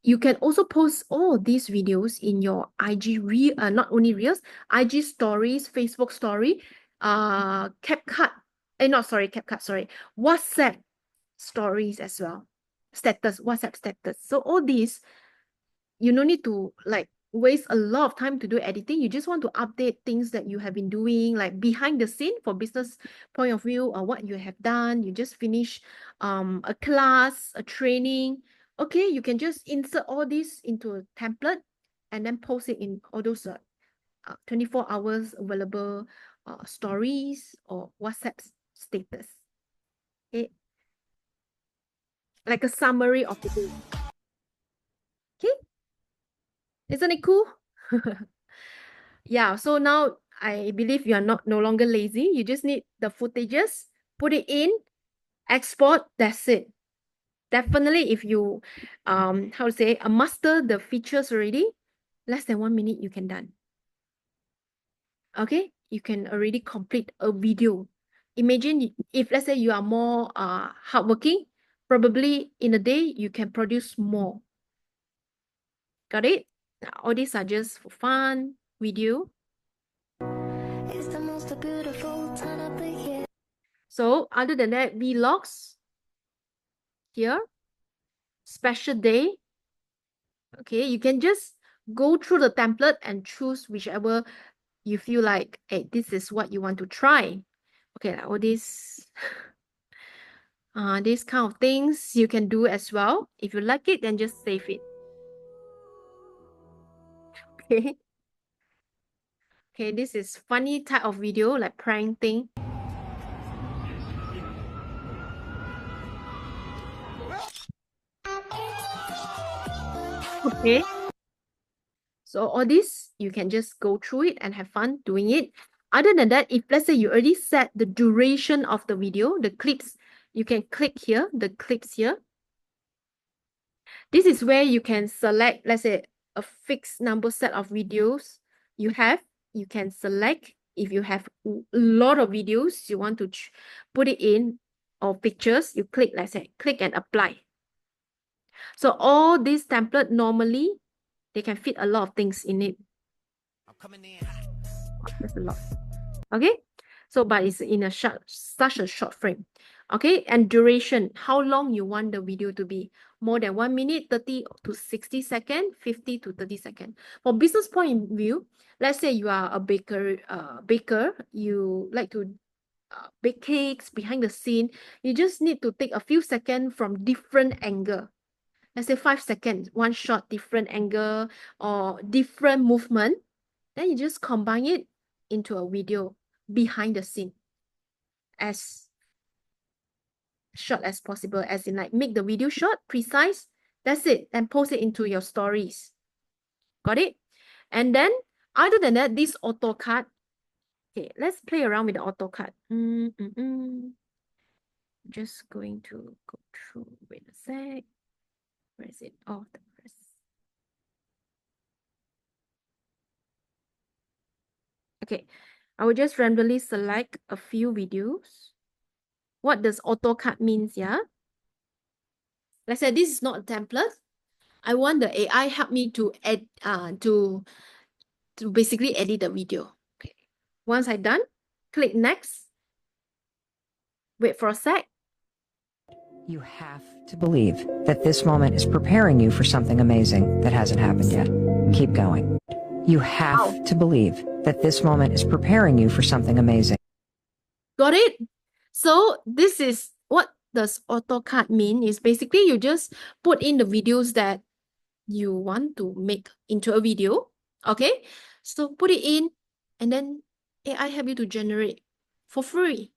Speaker 2: you can also post all these videos in your IG reel, not only reels, IG stories, Facebook story, CapCut, CapCut, sorry, WhatsApp stories as well. WhatsApp status. So all these, you no need to like waste a lot of time to do editing. You just want to update things that you have been doing, like behind the scene for business point of view, or what you have done. You just finish a class, a training. Okay, you can just insert all this into a template and then post it in all those 24 hours available stories or WhatsApp status. Okay, like a summary of the day. Okay, isn't it cool? Yeah, so now I believe you are no longer lazy. You just need the footages, put it in, export, that's it. Definitely if you how to say, master the features already, less than 1 minute you can done. Okay, you can already complete a video. Imagine if let's say you are more hardworking, probably in a day you can produce more. Got it? Now, all these are just for fun video.
Speaker 5: It's the most beautiful time of the year.
Speaker 2: So other than that, vlogs here, special day. Okay, you can just go through the template and choose whichever you feel like, hey, this is what you want to try. Okay, like all these these kind of things you can do as well. If you like it, then just save it. Okay. Okay, this is funny type of video, like prank thing. Okay. So all this, you can just go through it and have fun doing it. Other than that, if let's say you already set the duration of the video, the clips, you can click here, the clips here. This is where you can select, let's say, a fixed number set of videos you have. You can select if you have a lot of videos you want to put it in, or pictures, you click, let's say, click and apply. So all these template normally, they can fit a lot of things in it. That's a lot. Okay, so but it's in a such a short frame. Okay, and duration, how long you want the video to be? More than 1 minute, 30 to 60 seconds, 50 to 30 seconds. For business point of view, let's say you are a baker, you like to bake cakes behind the scene. You just need to take a few seconds from different angle. Let's say 5 seconds, one shot, different angle or different movement. Then you just combine it into a video behind the scene as short as possible, as in like make the video short, precise, that's it, and post it into your stories. Got it? And then other than that, this AutoCut, okay, let's play around with the AutoCut. Just going to go through, wait a sec. Where is it? Oh, the first. Okay, I will just randomly select a few videos. What does AutoCut means, yeah? Let's say this is not a template. I want the AI help me to add to basically edit the video. Okay. Once I'm done, click next. Wait for a sec.
Speaker 6: You have to believe that this moment is preparing you for something amazing that hasn't happened yet. Keep going. You have to believe that this moment is preparing you for something amazing.
Speaker 2: Got it? So this is what does AutoCut mean, is basically you just put in the videos that you want to make into a video. Okay, so put it in and then AI help you to generate for free.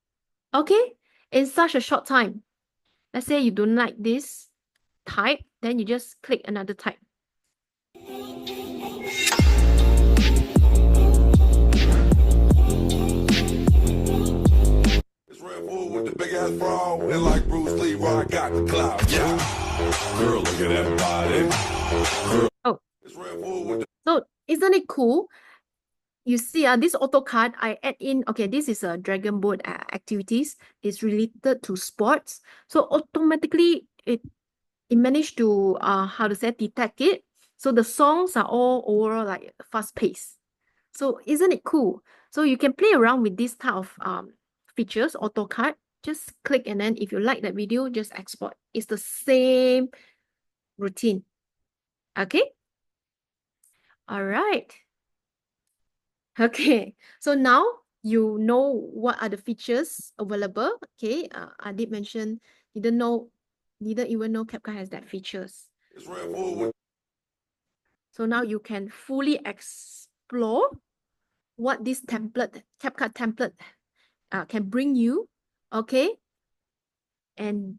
Speaker 2: Okay, in such a short time. Let's say you don't like this type, then you just click another type.
Speaker 3: It's Red Bull with the big ass bra, and like Bruce Lee, where I got the clout. Yeah, girl, look at that body. Girl.
Speaker 2: Oh,
Speaker 3: It's Red Bull with the
Speaker 2: so isn't it cool? You see, this AutoCut, I add in, okay, this is a Dragon Boat activities. It's related to sports. So automatically, it managed to, how to say, detect it. So the songs are all overall like fast paced. So isn't it cool? So you can play around with this type of features, AutoCut. Just click and then if you like that video, just export. It's the same routine. Okay? All right. Okay, so now you know what are the features available. Okay, I did mention, didn't even know CapCut has that features.
Speaker 3: it's Red Bull with
Speaker 2: So now you can fully explore what this template, CapCut template, can bring you. Okay, and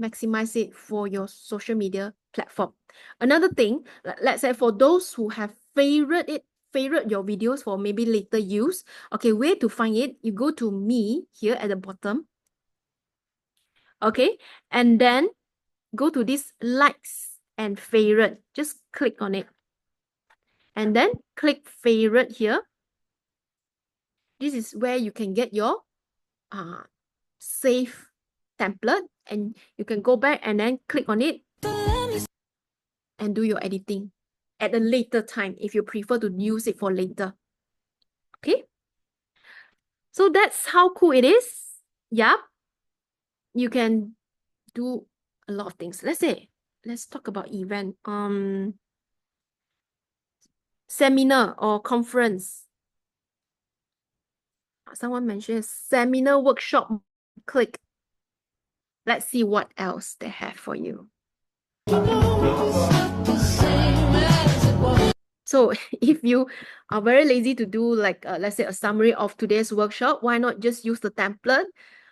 Speaker 2: maximize it for your social media platform. Another thing, let's say for those who have favorite your videos for maybe later use. Okay, where to find it? You go to me here at the bottom. Okay, and then go to this likes and favorite. Just click on it. And then click favorite here. This is where you can get your save template, and you can go back and then click on it and do your editing at a later time if you prefer to use it for later. Okay, so that's how cool it is. Yeah, you can do a lot of things. Let's talk about event, seminar or conference. Someone mentioned seminar, workshop. Click. Let's see what else they have for you. So if you are very lazy to do like, let's say a summary of today's workshop, why not just use the template?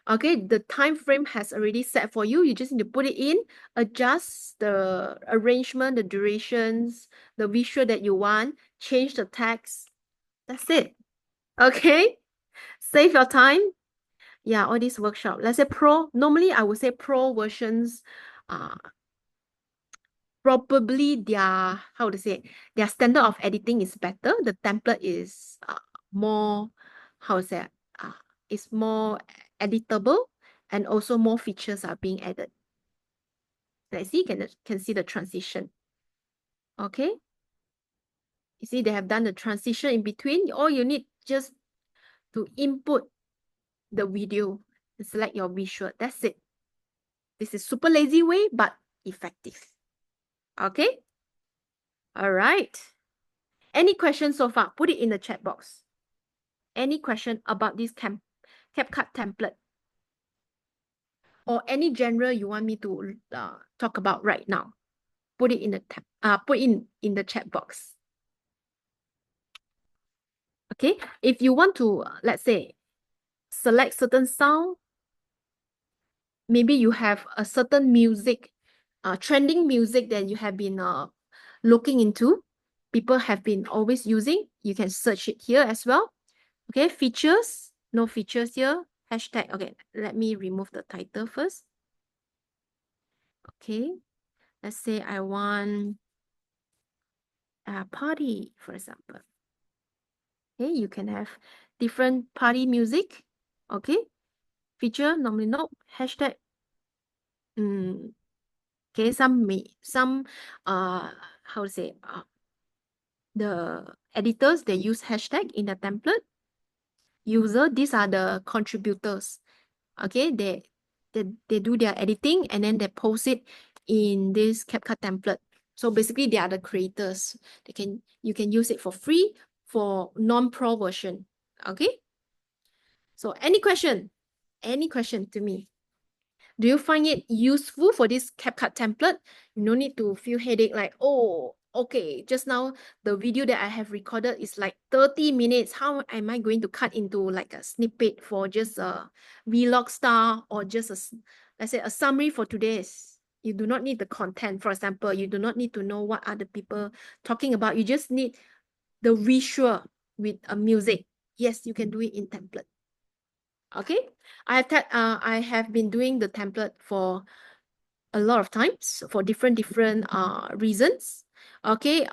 Speaker 2: Okay, the time frame has already set for you. You just need to put it in, adjust the arrangement, the durations, the visual that you want, change the text. That's it. Okay, save your time. Yeah, all these workshop. Let's say pro. Normally, I would say pro versions. Probably their how to say their standard of editing is better. The template is more how to say is more editable, and also more features are being added. Let's see, can see the transition. Okay, you see they have done the transition in between. All you need just to input the video and select your visual. That's it. This is super lazy way, but effective. Okay. All right. Any questions so far? Put it in the chat box. Any question about this CapCut template? Or any genre you want me to talk about right now? Put it in the in the chat box. Okay. If you want to, let's say, select certain sound, maybe you have a certain music, trending music that you have been looking into, people have been always using, you can search it here as well. Okay, features, no features here, hashtag. Okay, let me remove the title first. Okay, let's say I want a party, for example. Okay, you can have different party music. Okay, feature, normally no, hashtag. Okay, some how to say the editors, they use hashtag in the template. User, these are the contributors. Okay, they do their editing and then they post it in this CapCut template. So basically they are the creators. You can use it for free for non-pro version. Okay, so any question to me? Do you find it useful for this CapCut template? No need to feel headache like, oh, okay, just now the video that I have recorded is like 30 minutes. How am I going to cut into like a snippet for just a vlog style, or just let's say a summary for today's? You do not need the content. For example, you do not need to know what other people talking about. You just need the visual with a music. Yes, you can do it in template. Okay, I have been doing the template for a lot of times for different reasons. Okay,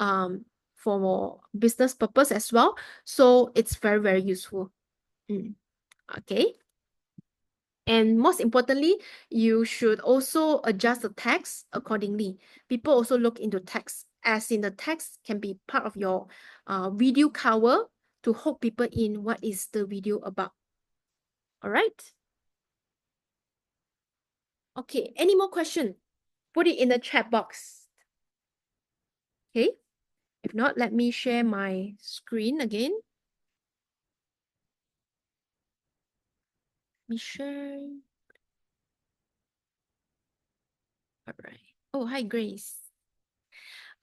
Speaker 2: for business purpose as well. So it's very, very useful. Okay. And most importantly, you should also adjust the text accordingly. People also look into text, as in the text can be part of your video cover to hook people in what is the video about. All right. Okay, any more question? Put it in the chat box. Okay. If not, let me share my screen again. Let me share. All right. Oh, hi, Grace.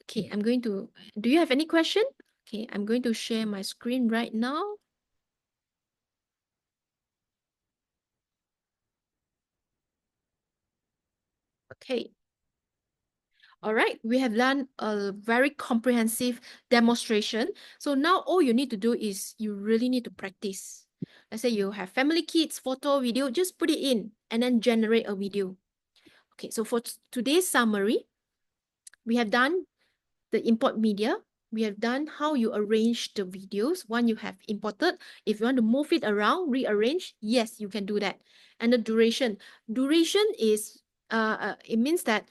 Speaker 2: Okay, I'm going to, do you have any question? Okay, I'm going to share my screen right now. Okay. All right, we have done a very comprehensive demonstration. So now all you need to do is you really need to practice. Let's say you have family, kids, photo, video, just put it in and then generate a video. Okay, so for today's summary, we have done the import media. We have done how you arrange the videos. One you have imported. If you want to move it around, rearrange, yes, you can do that. And the duration. Duration is, it means that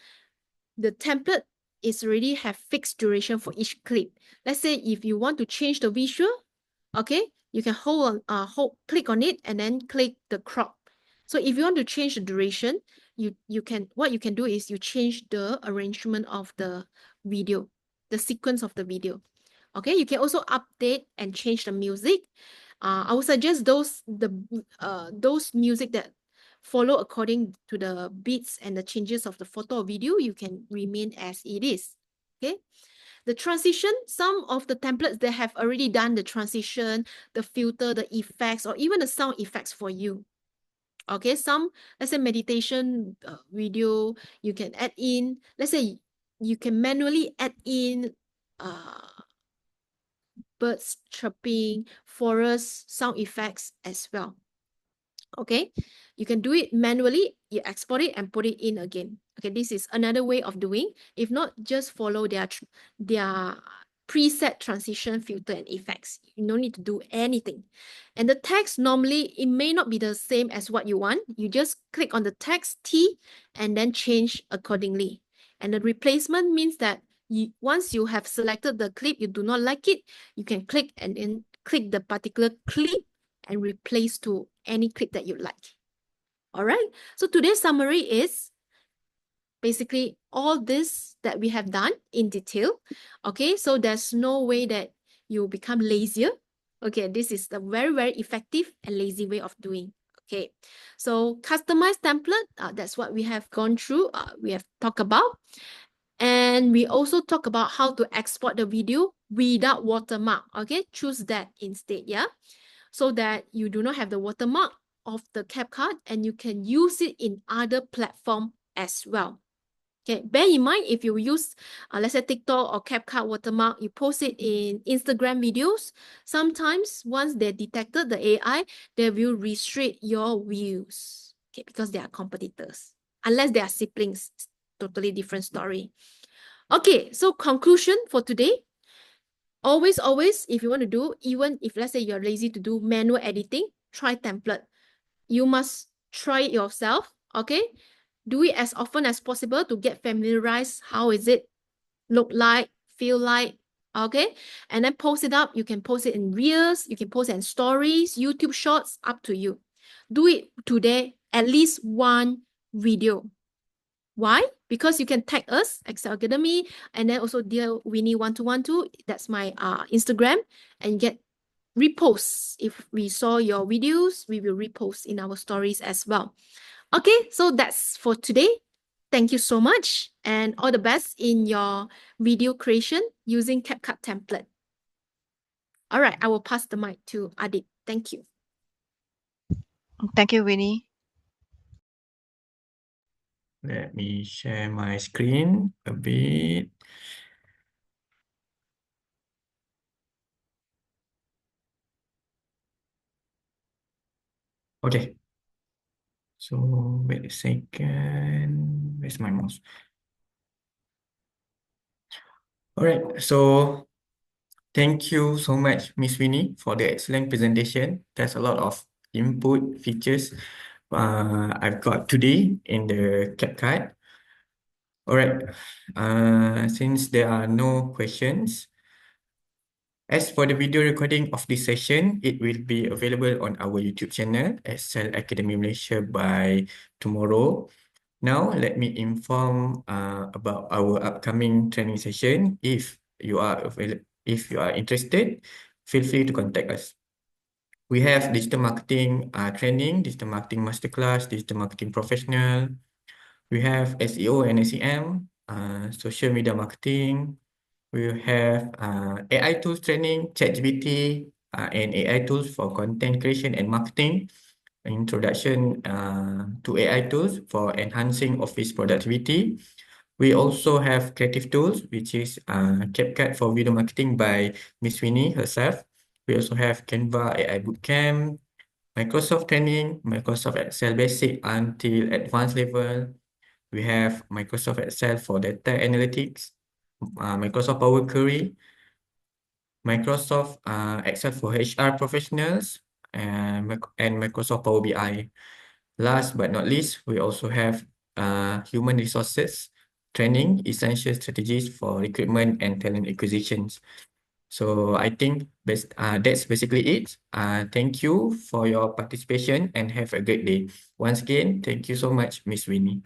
Speaker 2: the template is already have fixed duration for each clip. Let's say if you want to change the visual, okay, you can click on it and then click the crop. So if you want to change the duration, what you can do is you change the arrangement of the video, the sequence of the video. Okay, you can also update and change the music. I would suggest those music that follow according to the beats and the changes of the photo or video, you can remain as it is. Okay. The transition, some of the templates, they have already done the transition, the filter, the effects, or even the sound effects for you. Okay, let's say meditation video, you can add in, let's say you can manually add in birds chirping, forest sound effects as well. Okay, you can do it manually, you export it and put it in again. Okay, this is another way of doing. If not, just follow their preset transition filter and effects. You don't need to do anything. And the text, normally it may not be the same as what you want. You just click on the text T and then change accordingly. And the replacement means that once you have selected the clip, you do not like it, you can click and then click the particular clip and replace to any clip that you like. All right, so today's summary is basically all this that we have done in detail. Okay, so there's no way that you become lazier. Okay, this is a very, very effective and lazy way of doing. Okay, so customized template, that's what we have gone through, we have talked about. And we also talk about how to export the video without watermark. Okay, choose that instead, yeah, so that you do not have the watermark of the CapCut and you can use it in other platform as well. Okay, bear in mind, if you use, let's say TikTok or CapCut watermark, you post it in Instagram videos, sometimes once they detected the AI, they will restrict your views, okay, because they are competitors. Unless they are siblings, totally different story. Okay, so conclusion for today. Always, if you want to do, even if let's say you're lazy to do manual editing, try template. You must try it yourself, okay? Do it as often as possible to get familiarized. How is it look like, feel like, okay? And then post it up. You can post it in Reels, you can post it in stories, YouTube shorts, up to you. Do it today, at least one video. Why? Because you can tag us, Excel Academy, and then also dear Winnie 1212. That's my Instagram, and get reposts. If we saw your videos, we will repost in our stories as well. Okay, so that's for today. Thank you so much, and all the best in your video creation using CapCut template. All right, I will pass the mic to Adib. Thank you.
Speaker 7: Thank you, Winnie.
Speaker 1: Let me share my screen a bit. Okay. So wait a second. Where's my mouse? All right. So thank you so much, Miss Winnie, for the excellent presentation. There's a lot of input features I've got today in the CapCut. All right. Since there are no questions, as for the video recording of this session, it will be available on our YouTube channel, Excel Academy Malaysia, by tomorrow. Now, let me inform about our upcoming training session. If you are interested, feel free to contact us. We have digital marketing training, digital marketing masterclass, digital marketing professional. We have SEO and SEM, social media marketing. We have AI tools training, ChatGPT, and AI tools for content creation and marketing. Introduction to AI tools for enhancing office productivity. We also have creative tools, which is CapCut for video marketing by Miss Winnie herself. We also have Canva AI Bootcamp, Microsoft training, Microsoft Excel Basic until advanced level. We have Microsoft Excel for data analytics, Microsoft Power Query, Microsoft Excel for HR professionals, and Microsoft Power BI. Last but not least, we also have human resources training, essential strategies for recruitment and talent acquisitions. So I think that's basically it. Thank you for your participation and have a great day. Once again, thank you so much, Miss Winnie.